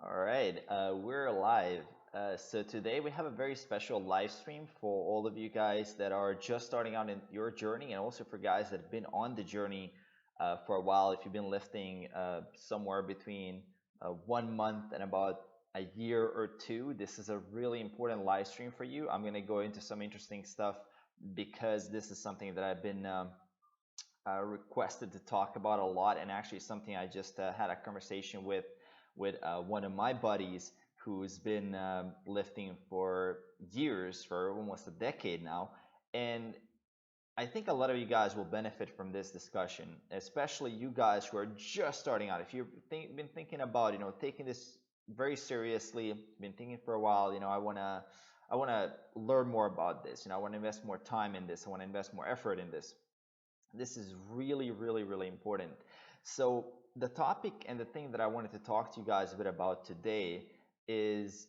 All right, we're live. So today we have a very special live stream for all of you guys that are just starting out in your journey, and also for guys that have been on the journey for a while. If you've been lifting somewhere between 1 month and about a year or two, this is a really important live stream for you. I'm going to go into some interesting stuff because this is something that I've been requested to talk about a lot, and actually something I just had a conversation with one of my buddies who's been lifting for years, for almost a decade now, and I think a lot of you guys will benefit from this discussion, especially you guys who are just starting out. If you've been thinking about, taking this very seriously, been thinking for a while, I wanna learn more about this. I want to invest more time in this. I want to invest more effort in this. This is really, really, really important. So the topic and the thing that I wanted to talk to you guys a bit about today is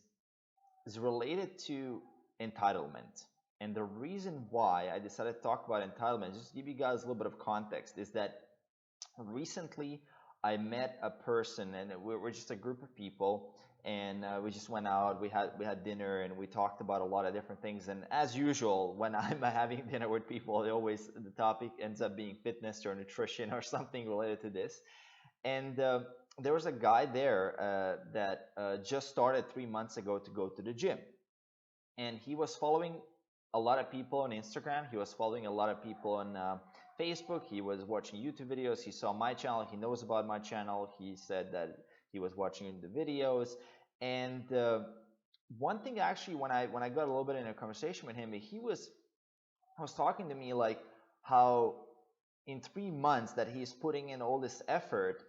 is related to entitlement. And the reason why I decided to talk about entitlement, just to give you guys a little bit of context, is that recently I met a person, and we're just a group of people, and we just went out. We had dinner, and we talked about a lot of different things. And as usual, when I'm having dinner with people, the topic ends up being fitness or nutrition or something related to this. And there was a guy there that just started 3 months ago to go to the gym, and he was following a lot of people on Instagram. He was following a lot of people on Facebook. He was watching YouTube videos. He saw my channel. He knows about my channel. He said that he was watching the videos. And one thing actually, when I got a little bit in a conversation with him, he was talking to me like how in 3 months that he's putting in all this effort,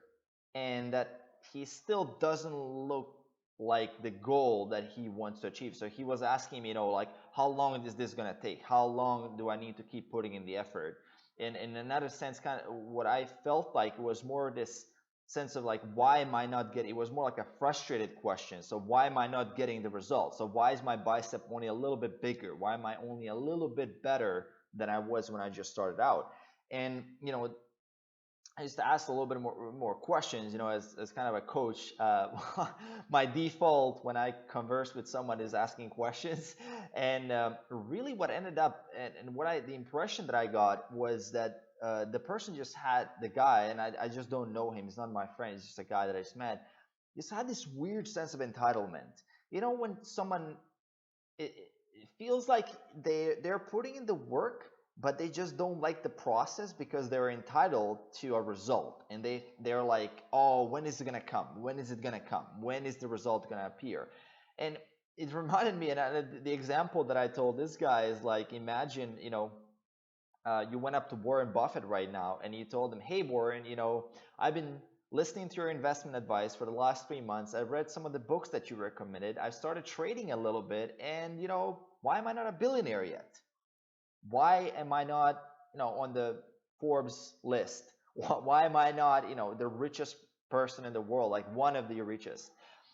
and that he still doesn't look like the goal that he wants to achieve. So he was asking me, like, how long is this gonna take? How long do I need to keep putting in the effort? And in another sense, kind of what I felt like was more this sense of like, why am I not getting? It was more like a frustrated question. So why am I not getting the results? So why is my bicep only a little bit bigger? Why am I only a little bit better than I was when I just started out? And I used to ask a little bit more questions, as kind of a coach. My default when I converse with someone is asking questions, and really what ended up, and the impression that I got was that the person just had the guy, and I just don't know him. He's not my friend. He's just a guy that I just met. Just had this weird sense of entitlement. When someone it feels like they're putting in the work, but they just don't like the process because they're entitled to a result, and they're like, oh, when is it gonna come? When is it gonna come? When is the result gonna appear? And it reminded me, and the example that I told this guy is like, imagine, you went up to Warren Buffett right now and you told him, hey Warren, I've been listening to your investment advice for the last 3 months. I've read some of the books that you recommended. I've started trading a little bit, and why am I not a billionaire yet? Why am I not, on the Forbes list? Why am I not, the richest person in the world, like one of the richest?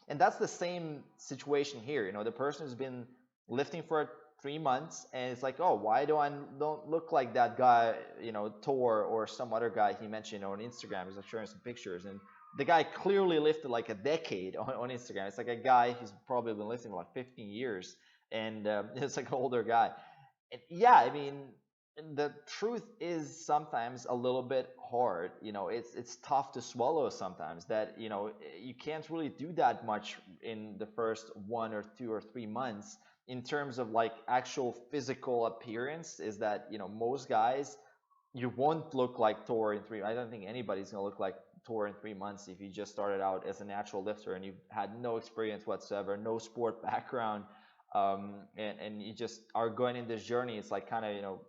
And that's the same situation here. The person who's been lifting for 3 months, and it's like, oh, why don't look like that guy, Tor or some other guy he mentioned on Instagram. He's showing some pictures, and the guy clearly lifted like a decade on Instagram. It's like a guy who's probably been lifting for like 15 years, and it's like an older guy. And yeah, I mean, the truth is sometimes a little bit hard. It's tough to swallow sometimes that you can't really do that much in the first 1 or 2 or 3 months in terms of like actual physical appearance. Is that most guys, you won't look like Thor in three. I don't think anybody's gonna look like Thor in 3 months if you just started out as a natural lifter and you had no experience whatsoever, no sport background, and you just are going in this journey. It's like kind of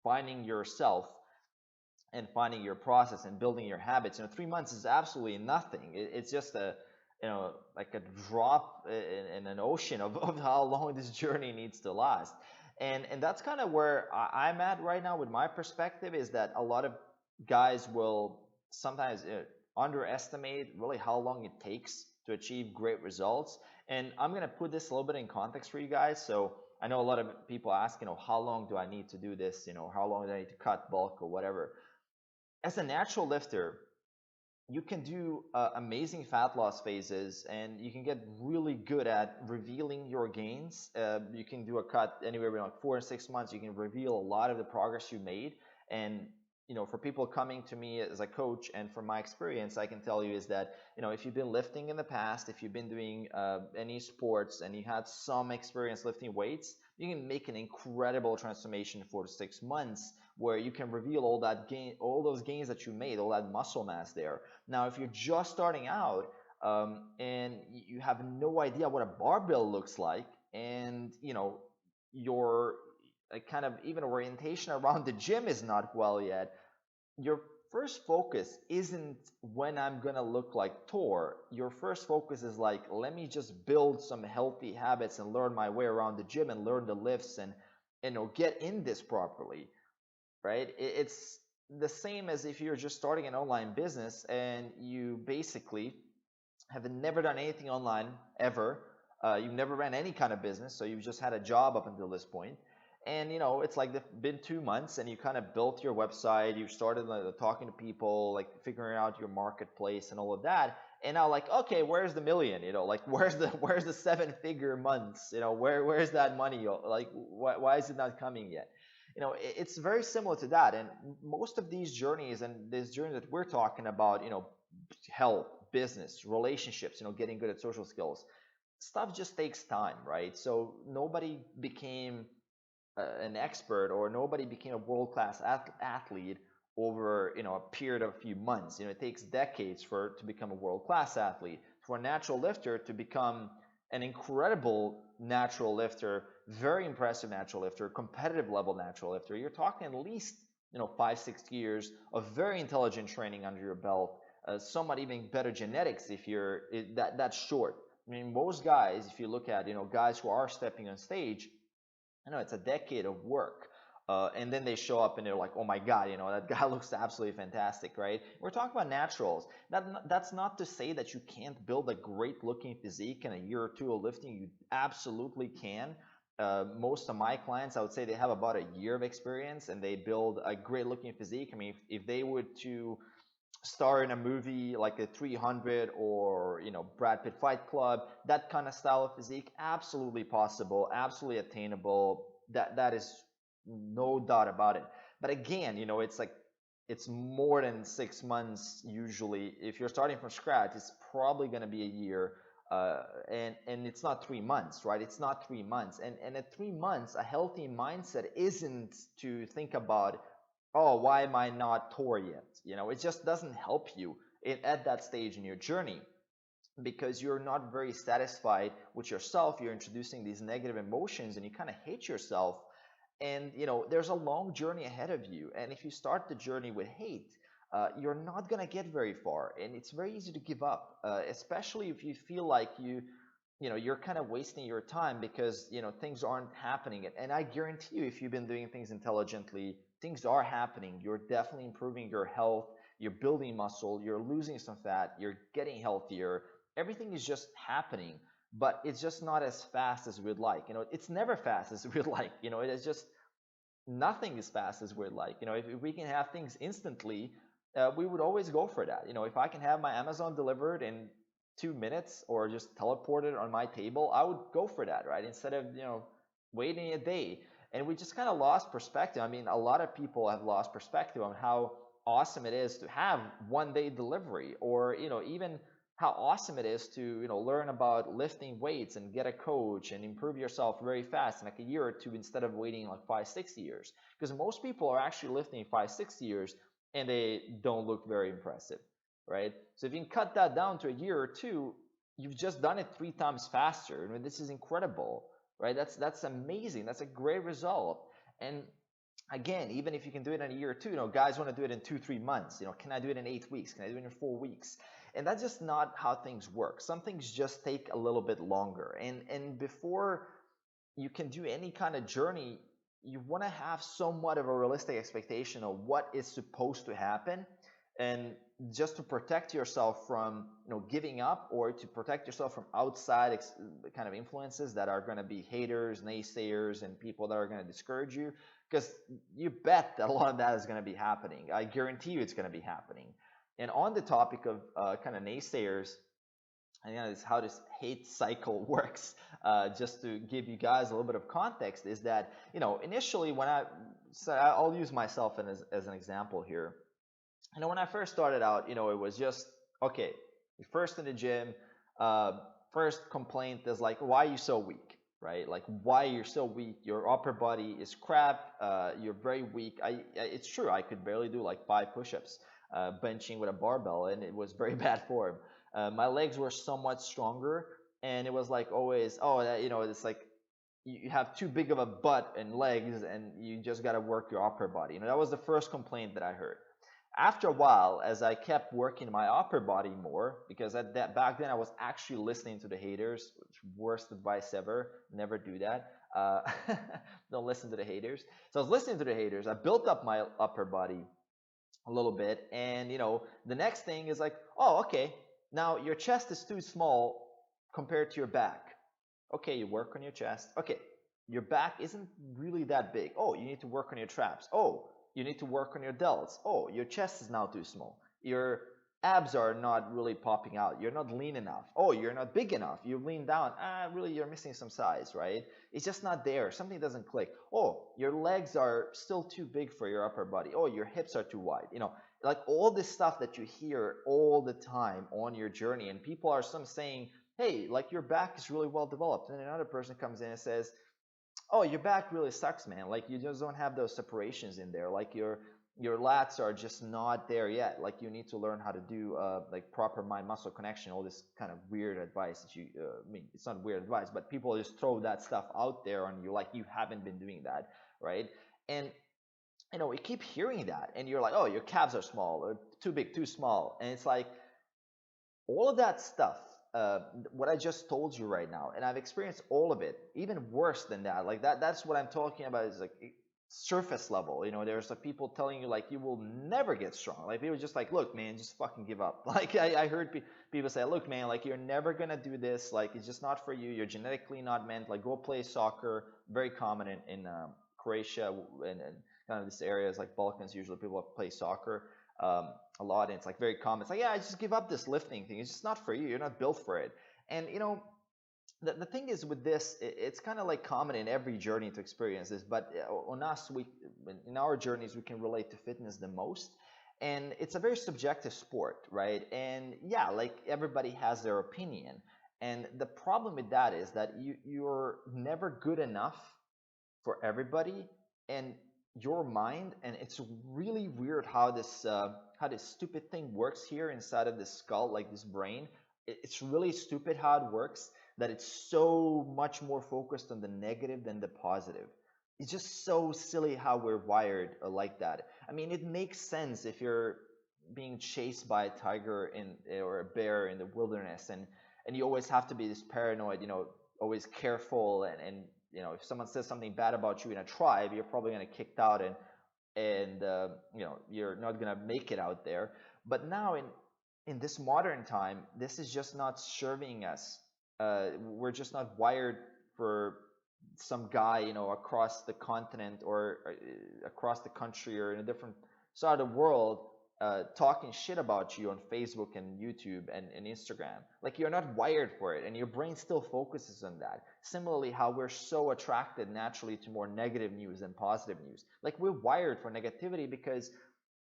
finding yourself and finding your process and building your habits. 3 months is absolutely nothing. It's just like a drop in an ocean of how long this journey needs to last. And that's kind of where I'm at right now with my perspective, is that a lot of guys will sometimes underestimate really how long it takes to achieve great results. And I'm going to put this a little bit in context for you guys. So I know a lot of people ask, how long do I need to do this? How long do I need to cut bulk or whatever? As a natural lifter, you can do amazing fat loss phases, and you can get really good at revealing your gains. You can do a cut anywhere between like 4 and 6 months. You can reveal a lot of the progress you made. And for people coming to me as a coach, and from my experience, I can tell you is that if you've been lifting in the past, if you've been doing any sports, and you had some experience lifting weights, you can make an incredible transformation in 4 to 6 months, where you can reveal all those gains that you made, all that muscle mass there. Now, if you're just starting out, and you have no idea what a barbell looks like, and your kind of even orientation around the gym is not well yet, your first focus isn't when I'm gonna look like Thor. Your first focus is like, let me just build some healthy habits and learn my way around the gym and learn the lifts and get in this properly, right? It's the same as if you're just starting an online business and you basically have never done anything online ever. You've never ran any kind of business, so you've just had a job up until this point. And it's like been 2 months, and you kind of built your website. You started talking to people, like figuring out your marketplace and all of that. And now, like, okay, where's the million? Like, where's the 7-figure months? Where's that money? Like, why is it not coming yet? It's very similar to that. And most of these journeys, and this journey that we're talking about, health, business, relationships, getting good at social skills, stuff just takes time, right? So nobody became an expert, or nobody became a world-class athlete over a period of a few months. It takes decades to become a world-class athlete. For a natural lifter to become an incredible natural lifter, very impressive natural lifter, competitive level natural lifter, you're talking at least 5-6 years of very intelligent training under your belt. Somewhat even better genetics if you're that's short. I mean, most guys, if you look at guys who are stepping on stage, it's a decade of work. And then they show up and they're like, oh my God, that guy looks absolutely fantastic, right? We're talking about naturals. That's not to say that you can't build a great looking physique in a year or two of lifting. You absolutely can. Most of my clients, I would say they have about a year of experience and they build a great looking physique. I mean, if they were to star in a movie like a 300 or Brad Pitt Fight Club, that kind of style of physique, absolutely possible, absolutely attainable. That is no doubt about it. But again, it's like it's more than 6 months usually. If you're starting from scratch, it's probably going to be a year. And it's not 3 months, right? It's not 3 months. And at 3 months, a healthy mindset isn't to think about, oh, why am I not Thor yet? It just doesn't help you at that stage in your journey, because you're not very satisfied with yourself. You're introducing these negative emotions and you kind of hate yourself. And there's a long journey ahead of you. And if you start the journey with hate, you're not going to get very far. And it's very easy to give up, especially if you feel like you're kind of wasting your time because things aren't happening. And I guarantee you, if you've been doing things intelligently, things are happening. You're definitely improving your health, you're building muscle, you're losing some fat, you're getting healthier. Everything is just happening, but it's just not as fast as we'd like. It's never fast as we'd like. It is just, nothing is fast as we'd like. If we can have things instantly, we would always go for that. If I can have my Amazon delivered in 2 minutes or just teleported on my table, I would go for that, right? Instead of waiting a day. And we just kind of lost perspective. I mean, a lot of people have lost perspective on how awesome it is to have 1 day delivery, or even how awesome it is to learn about lifting weights and get a coach and improve yourself very fast in like a year or two, instead of waiting like 5-6 years. Because most people are actually lifting 5-6 years and they don't look very impressive, right? So if you can cut that down to a year or two, you've just done it 3 times faster. I mean, this is incredible, right? That's amazing. That's a great result. And again, even if you can do it in a year or two, guys want to do it in 2-3 months. Can I do it in 8 weeks? Can I do it in 4 weeks? And that's just not how things work. Some things just take a little bit longer. And before you can do any kind of journey, you want to have somewhat of a realistic expectation of what is supposed to happen, and just to protect yourself from giving up, or to protect yourself from outside kind of influences that are going to be haters, naysayers, and people that are going to discourage you, because you bet that a lot of that is going to be happening. I guarantee you it's going to be happening. And on the topic of kind of naysayers, and is how this hate cycle works. Just to give you guys a little bit of context, is that initially when I'll use myself as an example here. When I first started out, it was just okay. First in the gym, first complaint is like, why are you so weak, right? Like, why you're so weak? Your upper body is crap. You're very weak. It's true. I could barely do like 5 push-ups, benching with a barbell, and it was very bad form. My legs were somewhat stronger, and it was like always, oh, it's like you have too big of a butt and legs, and you just got to work your upper body. That was the first complaint that I heard. After a while, as I kept working my upper body more, because at that back then I was actually listening to the haters, which worst advice ever. Never do that. Don't listen to the haters. So I was listening to the haters. I built up my upper body a little bit, and the next thing is like, oh, okay, now your chest is too small compared to your back. Okay, you work on your chest. Okay, your back isn't really that big. Oh, you need to work on your traps. Oh, you need to work on your delts. Oh, your chest is now too small. Your abs are not really popping out. You're not lean enough. Oh, you're not big enough. You lean down. Really, you're missing some size, right? It's just not there. Something doesn't click. Oh, your legs are still too big for your upper body. Oh, your hips are too wide. Like all this stuff that you hear all the time on your journey, and people are some saying, hey, like your back is really well developed. And another person comes in and says, oh, your back really sucks, man. Like you just don't have those separations in there. Like your lats are just not there yet. Like you need to learn how to do like proper mind muscle connection. All this kind of weird advice that I mean, it's not weird advice, but people just throw that stuff out there on you like you haven't been doing that, right? And we keep hearing that, and you're like, oh, your calves are small, or too big, too small, and it's like all of that stuff, what I just told you right now, and I've experienced all of it, even worse than that. Like that's what I'm talking about, is like surface level. There's like people telling you like you will never get strong. Like people just like, look, man, just fucking give up. Like I heard people say, look, man, like you're never gonna do this. Like it's just not for you. You're genetically not meant. Like go play soccer. Very common in Croatia and kind of this areas like Balkans. Usually people play soccer a lot, and it's like very common. It's like, yeah, I just give up this lifting thing. It's just not for you. You're not built for it. And the thing is with this, it's kind of like common in every journey to experience this, but on us, in our journeys, we can relate to fitness the most. And it's a very subjective sport, right? And yeah, like everybody has their opinion. And the problem with that is that you're never good enough for everybody, and your mind, and it's really weird how this stupid thing works here inside of the skull, like this brain. It's really stupid how it works, that it's so much more focused on the negative than the positive. It's just so silly how we're wired like that. I mean, it makes sense if you're being chased by a tiger or a bear in the wilderness, and you always have to be this paranoid, always careful, and if someone says something bad about you in a tribe, you're probably going to get kicked out, and you're not going to make it out there. But now in this modern time, this is just not serving us. We're just not wired for some guy, across the continent, or across the country, or in a different side of the world, talking shit about you on Facebook and YouTube and Instagram. Like you're not wired for it, and your brain still focuses on that. Similarly, how we're so attracted naturally to more negative news than positive news. Like we're wired for negativity, because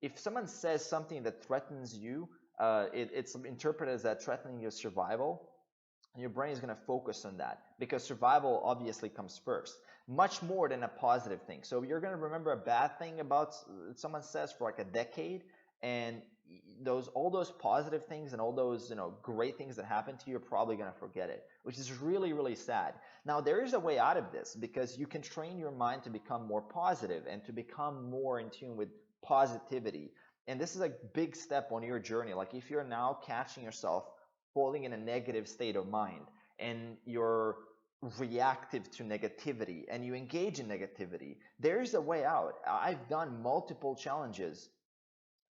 if someone says something that threatens you, it's interpreted as that threatening your survival, and your brain is going to focus on that, because survival obviously comes first, much more than a positive thing. So you're going to remember a bad thing about someone says for like a decade, and all those positive things and all those great things that happen to you, you're probably going to forget it, which is really, really sad. Now there is a way out of this, because you can train your mind to become more positive and to become more in tune with positivity. And this is a big step on your journey. Like if you're now catching yourself falling in a negative state of mind, and you're reactive to negativity, and you engage in negativity, there's a way out. I've done multiple challenges,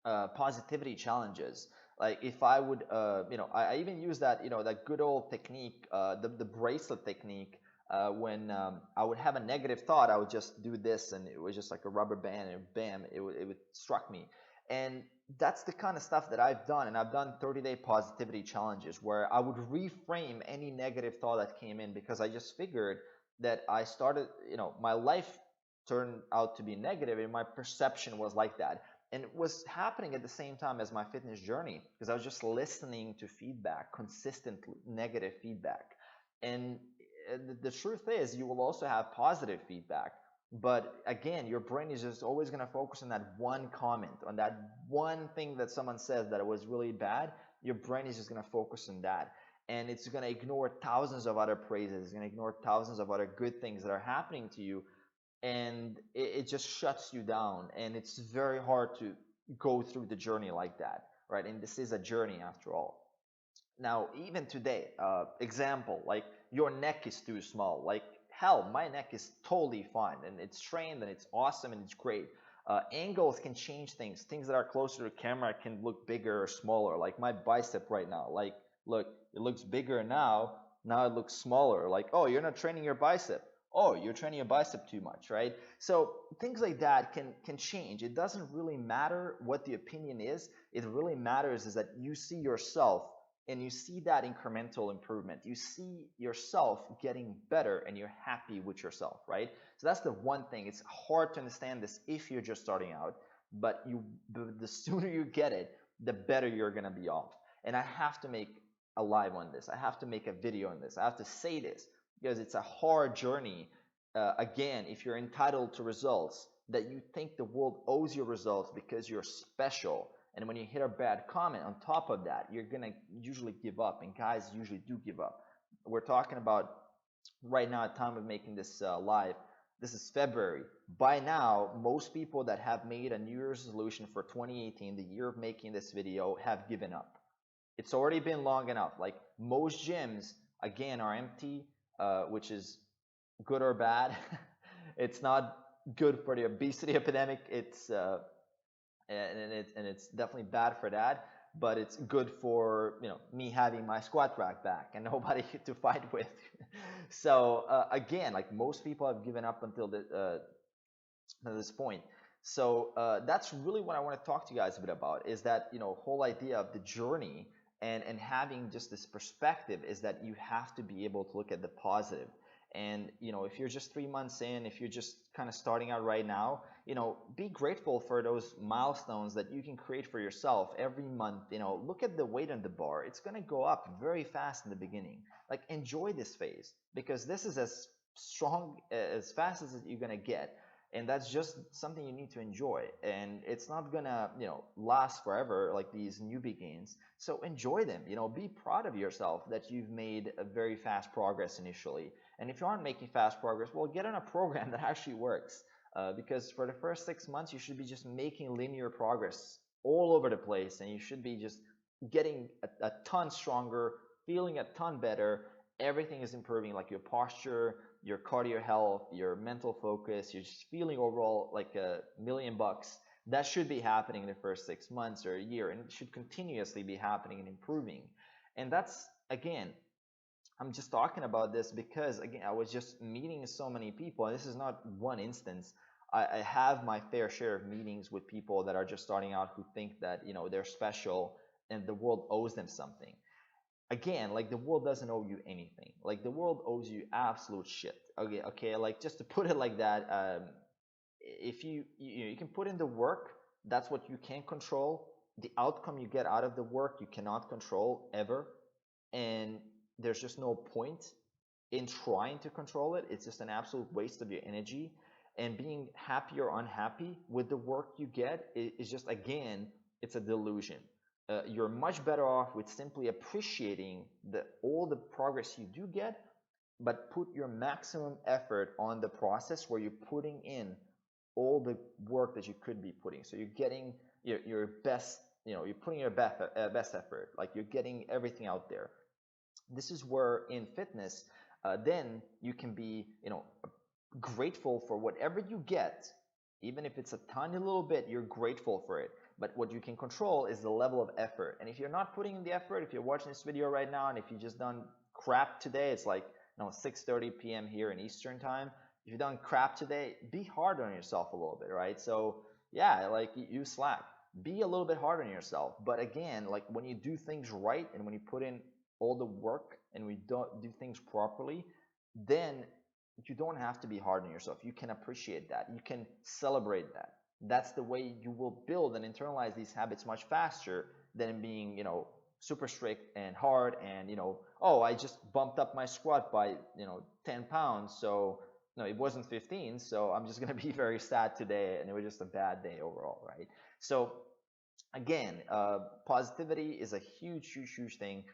positivity challenges. Like if I would, I even use that, that good old technique, the bracelet technique. When I would have a negative thought, I would just do this, and it was just like a rubber band, and bam, it would struck me. And that's the kind of stuff that I've done. And I've done 30-day positivity challenges where I would reframe any negative thought that came in, because I just figured that I started, my life turned out to be negative and my perception was like that. And it was happening at the same time as my fitness journey, because I was just listening to feedback, consistent negative feedback. And the truth is, you will also have positive feedback. But again, your brain is just always going to focus on that one comment, on that one thing that someone says that it was really bad. Your brain is just going to focus on that. And it's going to ignore thousands of other praises. It's going to ignore thousands of other good things that are happening to you. And it just shuts you down. And it's very hard to go through the journey like that, right? And this is a journey after all. Now, even today, example, like your neck is too small. Like, hell, my neck is totally fine and it's trained and it's awesome and it's great. Angles can change things. Things that are closer to the camera can look bigger or smaller. Like my bicep right now. Like, look, it looks bigger now. Now it looks smaller. Like, oh, you're not training your bicep. Oh, you're training your bicep too much, right? So things like that can change. It doesn't really matter what the opinion is. It really matters is that you see yourself and you see that incremental improvement. You see yourself getting better and you're happy with yourself, right? So that's the one thing. It's hard to understand this if you're just starting out, but the sooner you get it, the better you're going to be off. And I have to make a live on this. I have to make a video on this. I have to say this because it's a hard journey. Again, if you're entitled to results, that you think the world owes you results because you're special, and when you hit a bad comment on top of that, you're going to usually give up. And guys usually do give up. We're talking about right now at time of making this live. This is February. By now, most people that have made a New Year's resolution for 2018, the year of making this video, have given up. It's already been long enough. Like most gyms, again, are empty, which is good or bad. It's not good for the obesity epidemic. It's definitely bad for that, but it's good for me having my squat rack back and nobody to fight with. So again, like most people have given up until this point. So that's really what I want to talk to you guys a bit about, is that whole idea of the journey and having just this perspective is that you have to be able to look at the positive. And if you're just 3 months in, if you're just kind of starting out right now, be grateful for those milestones that you can create for yourself every month. Look at the weight on the bar. It's going to go up very fast in the beginning. Like, enjoy this phase, because this is as strong, as fast as you're going to get. And that's just something you need to enjoy. And it's not gonna, last forever like these newbie gains. So enjoy them. Be proud of yourself that you've made a very fast progress initially. And if you aren't making fast progress, well, get on a program that actually works. Because for the first 6 months, you should be just making linear progress all over the place, and you should be just getting a ton stronger, feeling a ton better. Everything is improving, like your posture, your cardio health, your mental focus. You're just feeling overall like $1,000,000. That should be happening in the first 6 months or a year, and it should continuously be happening and improving. And that's, again, I'm just talking about this because, again, I was just meeting so many people, and this is not one instance. I have my fair share of meetings with people that are just starting out, who think that they're special and the world owes them something. Again, like, the world doesn't owe you anything. Like, the world owes you absolute shit. Okay, like, just to put it like that, if you can put in the work, that's what you can control. The outcome you get out of the work, you cannot control ever. And there's just no point in trying to control it. It's just an absolute waste of your energy. And being happy or unhappy with the work you get is just, again, it's a delusion. You're much better off with simply appreciating all the progress you do get, but put your maximum effort on the process where you're putting in all the work that you could be putting. So you're getting your best, you're putting your best effort, like you're getting everything out there. This is where in fitness, then you can be, grateful for whatever you get. Even if it's a tiny little bit, you're grateful for it. But what you can control is the level of effort. And if you're not putting in the effort, if you're watching this video right now, and if you just done crap today, it's like 6:30 p.m. here in Eastern time. If you've done crap today, be hard on yourself a little bit, right? So yeah, like, you slack. Be a little bit hard on yourself. But again, like when you do things right and when you put in all the work and we don't do things properly, then you don't have to be hard on yourself. You can appreciate that. You can celebrate that. That's the way you will build and internalize these habits much faster than being, super strict and hard and, oh, I just bumped up my squat by, 10 pounds. So, no, it wasn't 15. So I'm just going to be very sad today. And it was just a bad day overall, right? So again, positivity is a huge, huge, huge thing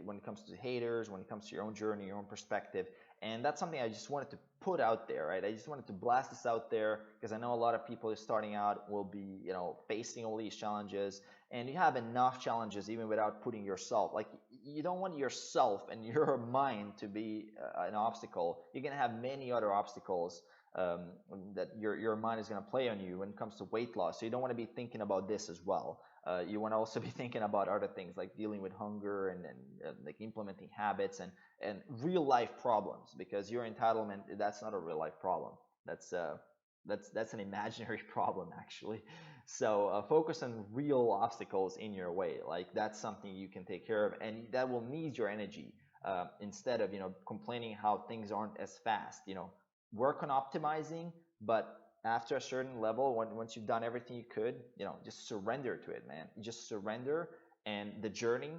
when it comes to haters, when it comes to your own journey, your own perspective. And that's something I just wanted to put out there, right? I just wanted to blast this out there because I know a lot of people starting out will be, facing all these challenges, and you have enough challenges even without putting yourself, like you don't want yourself and your mind to be an obstacle. You're going to have many other obstacles um, that your mind is going to play on you when it comes to weight loss. So you don't want to be thinking about this as well. You want to also be thinking about other things like dealing with hunger and like implementing habits and real life problems, because your entitlement, that's not a real life problem. That's that's an imaginary problem actually. So focus on real obstacles in your way. Like that's something you can take care of, and that will need your energy instead of complaining how things aren't as fast. Work on optimizing, but after a certain level, once you've done everything you could, just surrender to it, man. You just surrender, and the journey,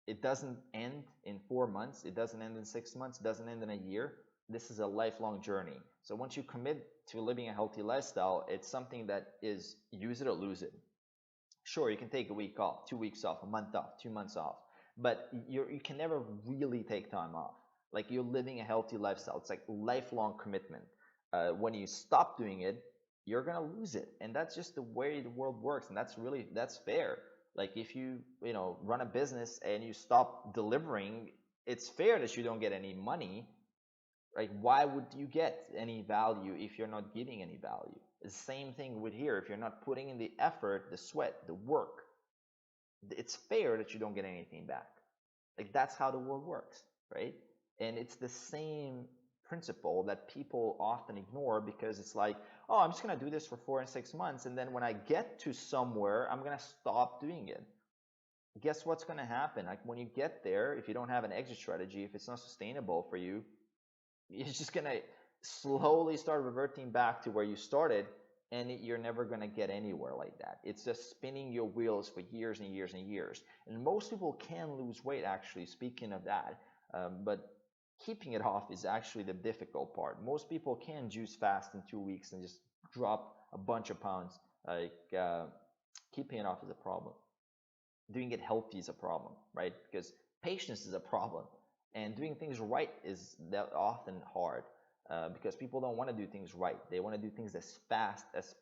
it doesn't end in 4 months. It doesn't end in 6 months. It doesn't end in a year. This is a lifelong journey. So once you commit to living a healthy lifestyle, it's something that is use it or lose it. Sure, you can take a week off, 2 weeks off, a month off, 2 months off, but you can never really take time off. Like you're living a healthy lifestyle. It's like lifelong commitment. When you stop doing it, you're gonna lose it, and that's just the way the world works, and that's fair. Like if you run a business and you stop delivering, it's fair that you don't get any money. Right? Why would you get any value if you're not giving any value? The same thing with here. If you're not putting in the effort, the sweat, the work, it's fair that you don't get anything back. Like that's how the world works, right? And it's the same principle that people often ignore, because it's like, oh, I'm just gonna do this for 4 and 6 months, and then when I get to somewhere, I'm gonna stop doing it. Guess what's gonna happen? Like when you get there, if you don't have an exit strategy, if it's not sustainable for you, you're just gonna slowly start reverting back to where you started, and you're never gonna get anywhere like that. It's just spinning your wheels for years and years and years. And most people can lose weight, actually, speaking of that, but keeping it off is actually the difficult part. Most people can juice fast in 2 weeks and just drop a bunch of pounds. Like keeping it off is a problem. Doing it healthy is a problem, right? Because patience is a problem, and doing things right is that often hard because people don't want to do things right. They want to do things as fast as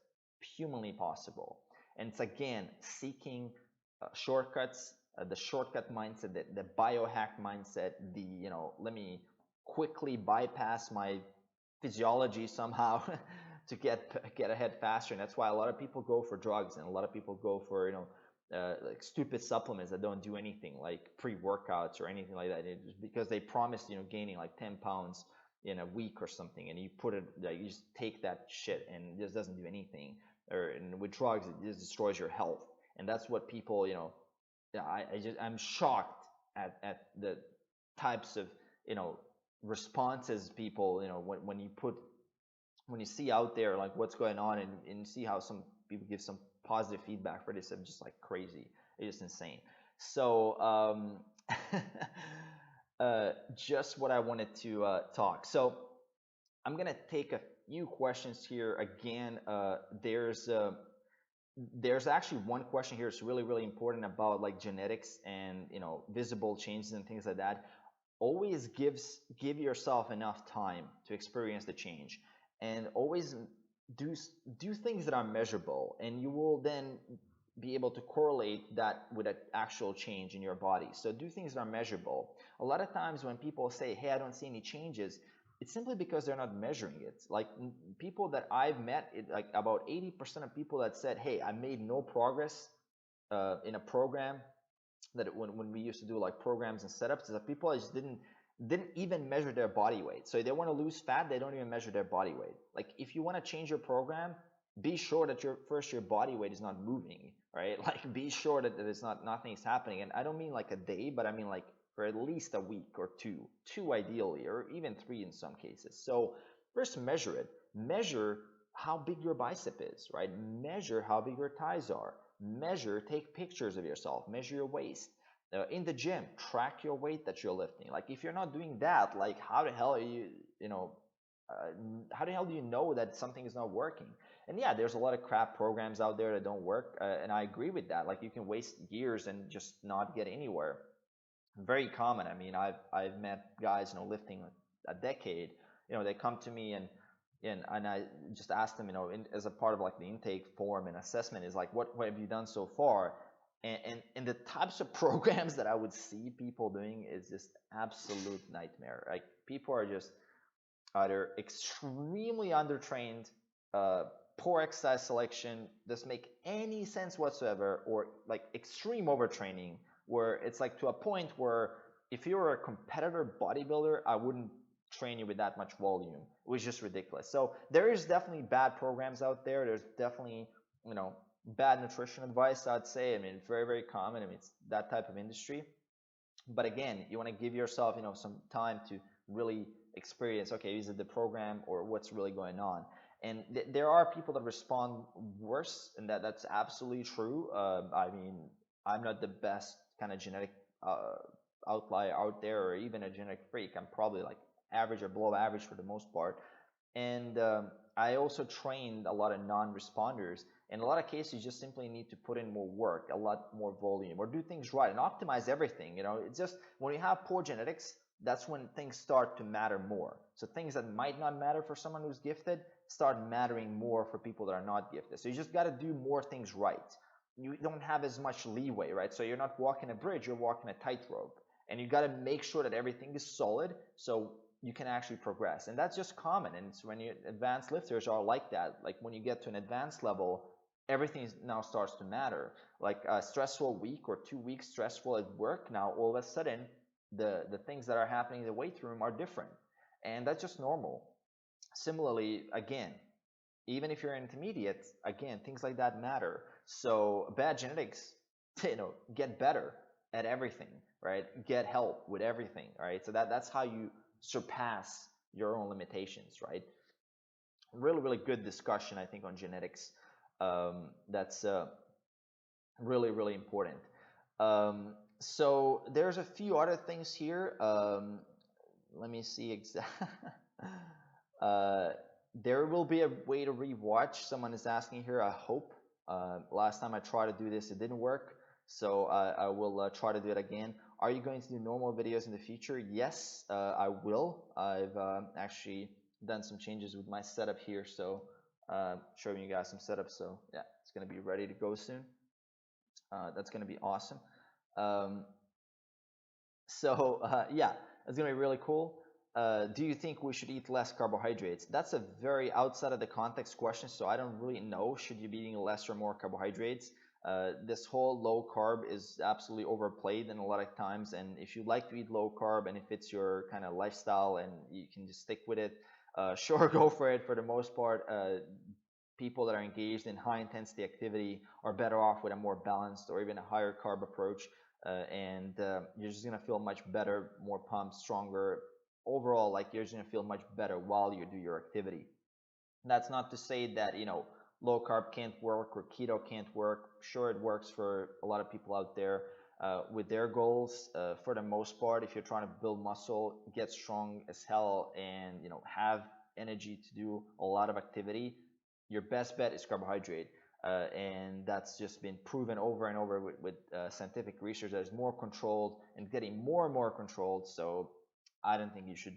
humanly possible. And it's again seeking shortcuts, the shortcut mindset, the biohack mindset, let me quickly bypass my physiology somehow to get ahead faster. And that's why a lot of people go for drugs, and a lot of people go for like stupid supplements that don't do anything, like pre-workouts or anything like that, because they promised gaining like 10 pounds in a week or something, and you put it like you just take that shit and it just doesn't do anything. And with drugs, it just destroys your health. And that's what people I'm shocked at the types of responses people when you see out there like what's going on, and you see how some people give some positive feedback for this. I'm just like crazy. It's just insane. So just what I wanted to talk. So I'm gonna take a few questions here. Again, there's actually one question here that's really, really important about like genetics and visible changes and things like that. Always give yourself enough time to experience the change, and always do things that are measurable, and you will then be able to correlate that with an actual change in your body. So do things that are measurable. A lot of times when people say, hey, I don't see any changes, it's simply because they're not measuring it. Like people that I've met, like about 80% of people that said, hey, I made no progress in a program, that when we used to do like programs and setups, that people just didn't even measure their body weight. So they want to lose fat, they don't even measure their body weight. Like if you want to change your program, be sure that your body weight is not moving, right? Like be sure that it's not nothing's happening. And I don't mean like a day, but I mean like for at least a week or two ideally, or even three in some cases. So first measure it. Measure how big your bicep is, right? Measure how big your thighs are. Measure, take pictures of yourself, measure your waist. In the gym, track your weight that you're lifting. Like if you're not doing that, like how the hell are you, you know, uh, how the hell do you know that something is not working? And yeah, there's a lot of crap programs out there that don't work, and I agree with that. Like you can waste years and just not get anywhere. Very common. I mean, I've met guys, you know, lifting a decade. You know, they come to me and I just ask them, you know, as a part of like the intake form and assessment is like, what have you done so far? And the types of programs that I would see people doing is just absolute nightmare. Like people are just either extremely undertrained, poor exercise selection, doesn't make any sense whatsoever, or like extreme overtraining, where it's like to a point where if you're a competitor bodybuilder, I wouldn't train you with that much volume. It was just ridiculous. So there is definitely bad programs out there. There's definitely, you know, bad nutrition advice, I'd say. I mean, it's very, very common. I mean, it's that type of industry. But again, you want to give yourself, you know, some time to really experience, okay, is it the program or what's really going on? And there are people that respond worse, and that's absolutely true. I mean, I'm not the best kind of genetic uh, outlier out there, or even a genetic freak. I'm probably like average or below average for the most part. And I also trained a lot of non-responders. In a lot of cases, you just simply need to put in more work, a lot more volume, or do things right and optimize everything. You know, it's just when you have poor genetics, that's when things start to matter more. So things that might not matter for someone who's gifted start mattering more for people that are not gifted. So you just got to do more things right. You don't have as much leeway, right? So you're not walking a bridge, you're walking a tightrope. And you got to make sure that everything is solid. So you can actually progress. And that's just common. And it's when you advanced lifters are like that. Like when you get to an advanced level, everything now starts to matter. Like a stressful week or 2 weeks stressful at work, now all of a sudden the things that are happening in the weight room are different. And that's just normal. Similarly, again, even if you're intermediate, again, things like that matter. So bad genetics, you know, get better at everything, right? Get help with everything, right? So that's how you surpass your own limitations, right? Really, really good discussion, I think, on genetics. That's really, really important. So there's a few other things here. Let me see exactly. uh, there will be a way to rewatch. Someone is asking here, I hope. Last time I tried to do this, it didn't work. So I will try to do it again. Are you going to do normal videos in the future? Yes, I will. I've actually done some changes with my setup here. So showing you guys some setup. So yeah, it's going to be ready to go soon. That's going to be awesome. Um, yeah, it's going to be really cool. Do you think we should eat less carbohydrates? That's a very outside of the context question, so I don't really know. Should you be eating less or more carbohydrates? This whole low carb is absolutely overplayed in a lot of times, and if you like to eat low carb and if it's your kind of lifestyle and you can just stick with it, sure, go for it. For the most part, people that are engaged in high intensity activity are better off with a more balanced or even a higher carb approach. And you're just going to feel much better, more pumped, stronger. Overall, like you're just going to feel much better while you do your activity. That's not to say that, you know, low carb can't work or keto can't work. Sure, it works for a lot of people out there with their goals. For the most part, if you're trying to build muscle, get strong as hell, and, you know, have energy to do a lot of activity, your best bet is carbohydrate. And that's just been proven over and over with scientific research that is more controlled and getting more and more controlled. So I don't think you should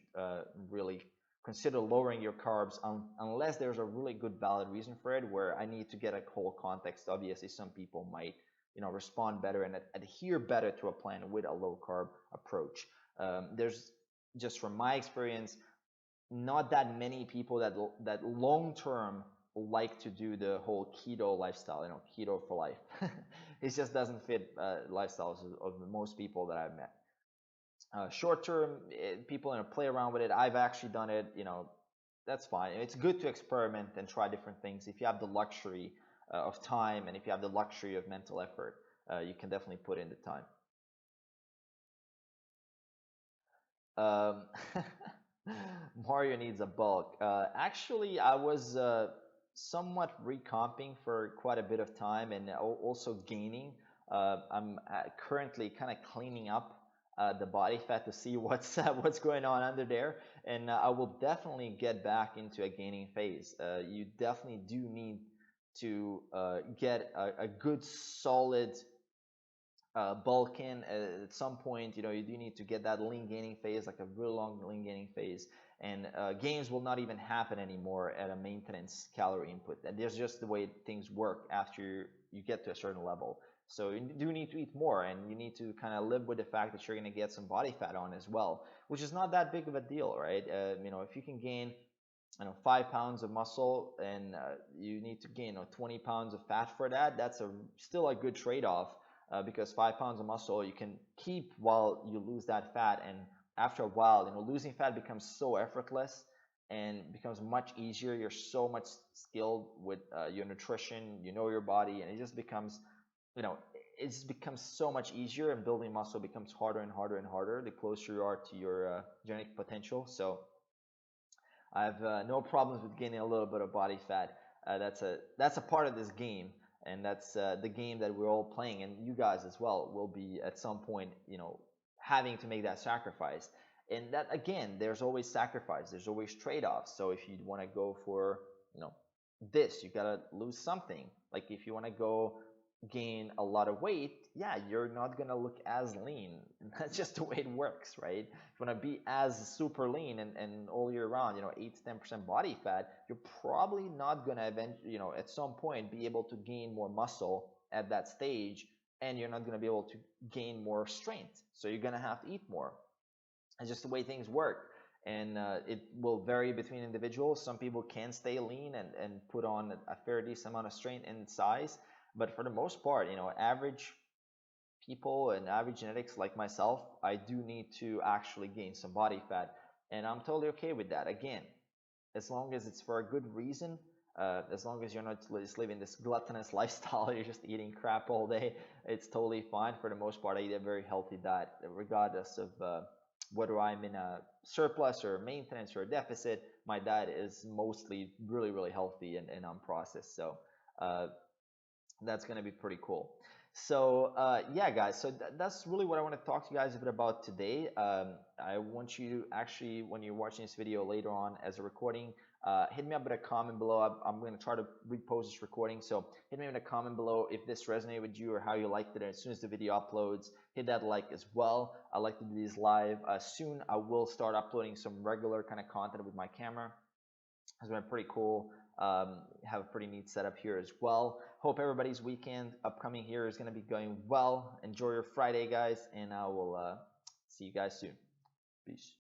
really consider lowering your carbs unless there's a really good valid reason for it, where I need to get a whole context. Obviously, some people might, you know, respond better and adhere better to a plan with a low carb approach. There's, just from my experience, not that many people that long term like to do the whole keto lifestyle, you know, keto for life. It just doesn't fit lifestyles of most people that I've met. Short term, people, you know, play around with it. I've actually done it, you know, that's fine. It's good to experiment and try different things. If you have the luxury of time and if you have the luxury of mental effort, you can definitely put in the time. Um, Mario needs a bulk. Actually, I was somewhat recomping for quite a bit of time and also gaining. I'm currently kind of cleaning up the body fat to see what's going on under there, and I will definitely get back into a gaining phase. You definitely do need to get a good solid bulking at some point. You do need to get that lean gaining phase, like a real long lean gaining phase, and gains will not even happen anymore at a maintenance calorie input. And there's just the way things work after you get to a certain level. So you do need to eat more, and you need to kind of live with the fact that you're going to get some body fat on as well, which is not that big of a deal, right? If you can gain 5 pounds of muscle and you need to gain 20 pounds of fat for that, that's still a good trade-off, because 5 pounds of muscle you can keep while you lose that fat. And after a while, losing fat becomes so effortless and becomes much easier. You're so much skilled with your nutrition, your body, and it just becomes, you know it just becomes so much easier, and building muscle becomes harder and harder and harder the closer you are to your genetic potential. So I have no problems with gaining a little bit of body fat. That's a part of this game, and that's the game that we're all playing, and you guys as well will be at some point, having to make that sacrifice. And that, again, there's always sacrifice. There's always trade-offs. So if you want to go for, you know, this, you gotta lose something. Like if you want to go gain a lot of weight, yeah, you're not gonna look as lean. That's just the way it works, right? If you want to be as super lean and all year round, 8 to 10% body fat, you're probably not gonna at some point be able to gain more muscle at that stage, and you're not gonna be able to gain more strength. So you're gonna have to eat more. It's just the way things work. And it will vary between individuals. Some people can stay lean and put on a fair decent amount of strength and size. But for the most part, average people and average genetics like myself, I do need to actually gain some body fat. And I'm totally okay with that. Again, as long as it's for a good reason, as long as you're not just living this gluttonous lifestyle, you're just eating crap all day, it's totally fine. For the most part, I eat a very healthy diet, regardless of whether I'm in a surplus or maintenance or a deficit. My diet is mostly really, really healthy and unprocessed. So uh, that's going to be pretty cool. So yeah, guys, so that's really what I want to talk to you guys a bit about today. I want you to actually, when you're watching this video later on as a recording, hit me up with a comment below. I'm going to try to repost this recording, so hit me with a comment below if this resonated with you or how you liked it. And as soon as the video uploads, hit that like as well. I like to do these live. Soon I will start uploading some regular kind of content with my camera. It's been pretty cool. Have a pretty neat setup here as well. Hope everybody's weekend upcoming here is going to be going well. Enjoy your Friday, guys, and I will see you guys soon. Peace.